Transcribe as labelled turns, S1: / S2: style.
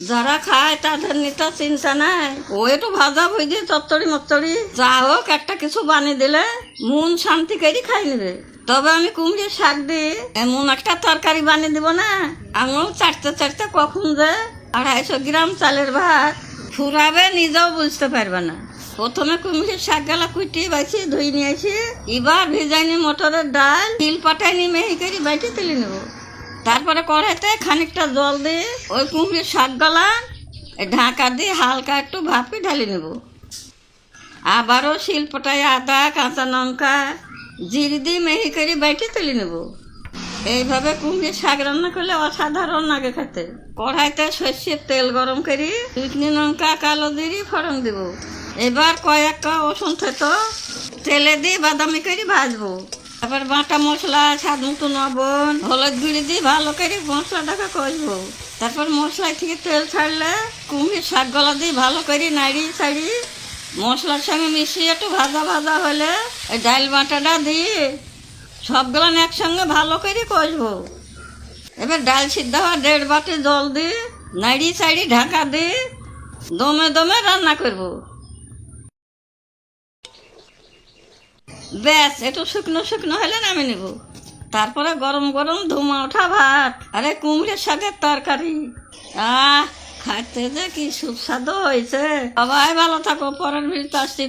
S1: যারা খায় তাদের নিতে চিন্তা নাই, ও একটু ভাজা ভুজি চচ্চড়ি মচ্চড়ি যা হোক একটা কিছু বানিয়ে দিলে মন শান্তি করে খাই নেবে। তবে আমি কুমড়ির শাক দিয়ে এমন একটা তরকারি বানিয়ে দিব না, আঙুল চাটতে চাটতে কখন যে 250 গ্রাম চালের ভাত ফুরাবে নিজেও বুঝতে পারবে না। প্রথমে কুমড়ির শাক গালা কুটি বাইছি ধুই নিয়েছি, এবার ভিজাইনি মটরের ডাল তিল পাঠাইনি মেহি করে বাইটে তুলে নেব। তারপরে কড়াইতে খানিকটা জল দিয়ে ওই কুমড়ির শাক গলা ঢাকা দিয়ে হালকা একটু ভাপে ঢালি নেব। আবারও শিলপটায় আদা কাঁচা লঙ্কা জিরে দিয়ে মেহি করে বাইটে তুলে নেব। এইভাবে কুমড়ির শাক রান্না করলে অসাধারণ লাগে খেতে। কড়াইতে সর্ষের তেল গরম করে শুকনো লঙ্কা কালো জিরে ফোড়ন দেব। এবার কয়েকটা রসুন থেতো তেলে দিয়ে বাদামি করে ভাজবো। তারপর বাটা মশলা স্বাদ মতো লবণ হলুদ গুঁড়ি দিয়ে ভালো করে মশলাটাকে কষবো। তারপর মশলা থেকে তেল ছাড়লে কুমড়ির শাক গলা দিয়ে ভালো করে নাড়িয়ে ছাড়িয়ে মশলার সঙ্গে মিশিয়ে একটু ভাজা ভাজা হলে ওই ডাল বাটাটা দিয়ে সবগুলো একসঙ্গে ভালো করে কষবো। এবার ডাল সিদ্ধ হওয়া 1.5 বাটি জল দিয়ে নাড়িয়ে ছাড়িয়ে ঢাকা দিয়ে দমে দমে রান্না করব। ব্যাস একটু শুকনো শুকনো হলে নামে নেব। তারপরে গরম গরম ধুমা ওঠা ভাত আরে কুমড়ের শাকের তরকারি, খাইতে যে কি সুস্বাদু হয়েছে। সবাই ভালো থাকো, পরের ভিডিওতে আসছি।